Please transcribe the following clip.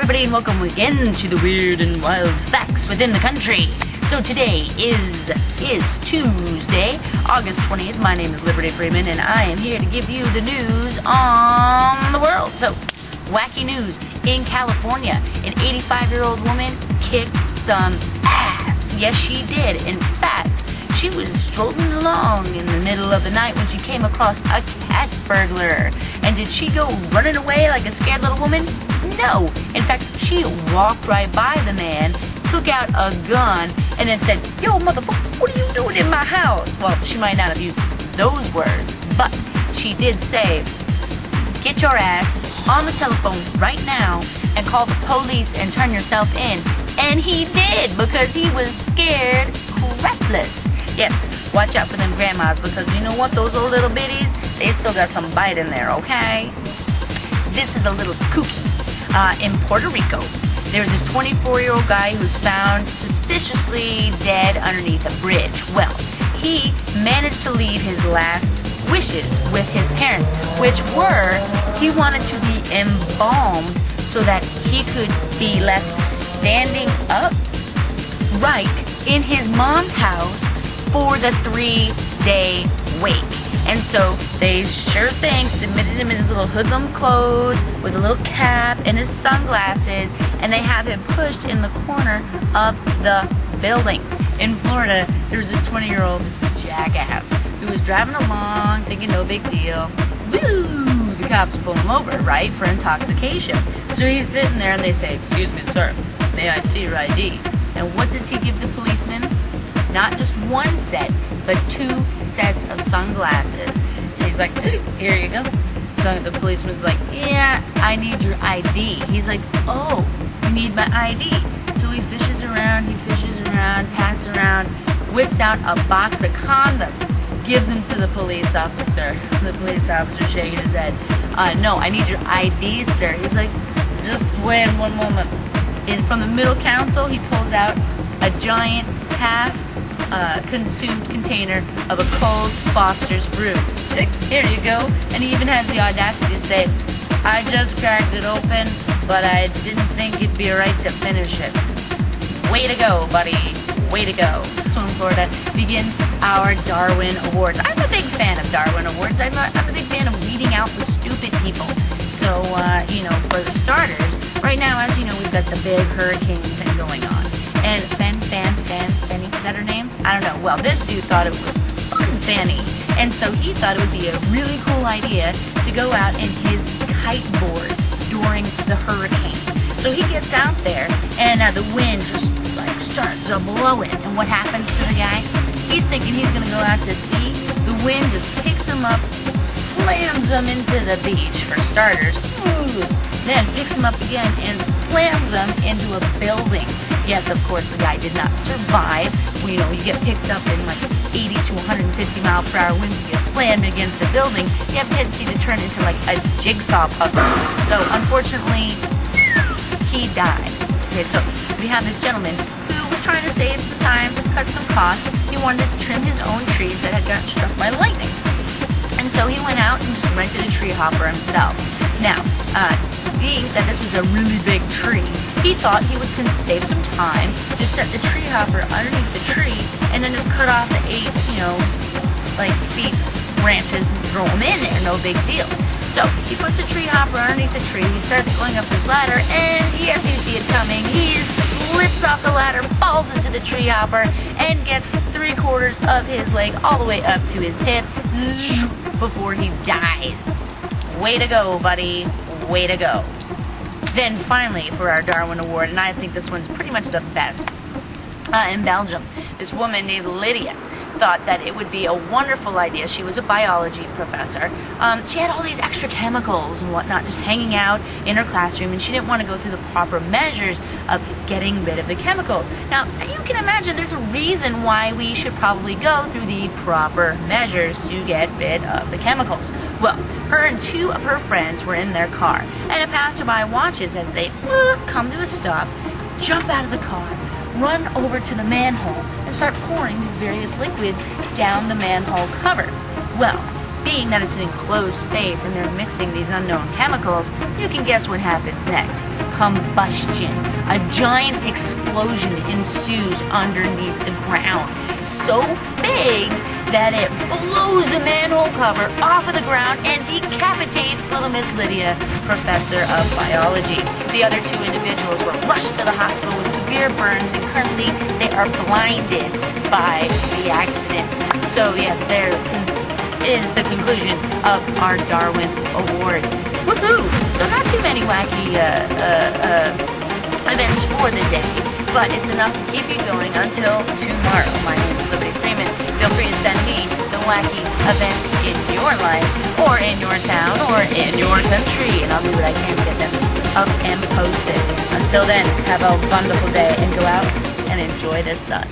everybody, and welcome again to the weird and wild facts within the country. So today is Tuesday, August 20th. My name is Liberty Freeman, and I am here to give you the news on the world. So, wacky news. In California, an 85-year-old woman kicked some ass. Yes, she did. In fact, she was strolling along in the middle of the night when she came across a cat burglar. And did she go running away like a scared little woman? No. In fact, she walked right by the man, took out a gun, and then said, "Yo, motherfucker, what are you doing in my house?" Well, she might not have used those words, but she did say, "Get your ass on the telephone right now and call the police and turn yourself in." And he did, because he was scared crapless. Yes, watch out for them grandmas, because you know what? Those old little bitties, they still got some bite in there, okay? This is a little kooky. In Puerto Rico, there's this 24-year-old guy who was found suspiciously dead underneath a bridge. Well, he managed to leave his last wishes with his parents, which were he wanted to be embalmed so that he could be left standing up right in his mom's house for the 3-day wake. And so they sure thing submitted him in his little hoodlum clothes with a little cap and his sunglasses, and they have him pushed in the corner of the building. In Florida, there was this 20-year-old jackass who was driving along thinking no big deal. Woo! The cops pull him over, right, for intoxication. So he's sitting there and they say, "Excuse me, sir, may I see your ID?" And what does he give the policeman? Not just one set, but 2 sets of sunglasses. And he's like, "Here you go." So the policeman's like, "Yeah, I need your ID." He's like, "Oh, you need my ID." So he fishes around, pats around, whips out a box of condoms, gives them to the police officer. The police officer shaking his head. "No, I need your ID, sir." He's like, "Just wait one moment." And from the middle console, he pulls out a giant half-consumed container of a cold Foster's brew. "Here you go." And he even has the audacity to say, "I just cracked it open, but I didn't think it'd be right to finish it." Way to go, buddy. Way to go. So in Florida begins our Darwin Awards. I'm a big fan of Darwin Awards. I'm a big fan of weeding out the stupid people. So, for the starters, right now, as you know, we've got the big hurricane thing going on. And Fanny, is that her name? I don't know. Well, this dude thought it was fun, Fanny. And so he thought it would be a really cool idea to go out in his kiteboard during the hurricane. So he gets out there, and the wind just starts blowing. And what happens to the guy? He's thinking he's going to go out to sea. The wind just picks him up, slams him into the beach, for starters. Then picks him up again and slams him into a building. Yes, of course, the guy did not survive. Well, you get picked up in 80 to 150 mile per hour winds, you get slammed against the building. You have a tendency to turn into a jigsaw puzzle. So, unfortunately, he died. Okay, so we have this gentleman who was trying to save some time, cut some costs. He wanted to trim his own trees that had gotten struck by lightning. And so he went out and just rented a tree hopper himself. Now, being that this was a really big tree, he thought he would save some time, just set the tree hopper underneath the tree, and then just cut off the 8, feet branches and throw them in there, no big deal. So he puts the tree hopper underneath the tree, he starts going up his ladder, and yes, you see it coming, he slips off the ladder, falls into the tree hopper, and gets 3/4 of his leg all the way up to his hip before he dies. Way to go, buddy. Way to go. Then finally, for our Darwin Award, and I think this one's pretty much the best, in Belgium, this woman named Lydia thought that it would be a wonderful idea. She was a biology professor. She had all these extra chemicals and whatnot just hanging out in her classroom, and she didn't want to go through the proper measures of getting rid of the chemicals. Now, you can imagine there's a reason why we should probably go through the proper measures to get rid of the chemicals. Well, her and 2 of her friends were in their car, and a passerby watches as they come to a stop, jump out of the car, run over to the manhole, and start pouring these various liquids down the manhole cover. Well, Being that it's an enclosed space and they're mixing these unknown chemicals, you can guess what happens next. Combustion. A giant explosion ensues underneath the ground. So big that it blows the manhole cover off of the ground and decapitates little Miss Lydia, professor of biology. The other two individuals were rushed to the hospital with severe burns, and currently they are blinded by the accident. So yes, there is the conclusion of our Darwin Awards. Woohoo! So not too many wacky events for the day, but it's enough to keep you going until tomorrow. My name is Liberty Freeman. Feel free to send me the wacky events in your life, or in your town, or in your country, and I'll do what I can to get them up and posted. Until then, have a wonderful day and go out and enjoy the sun.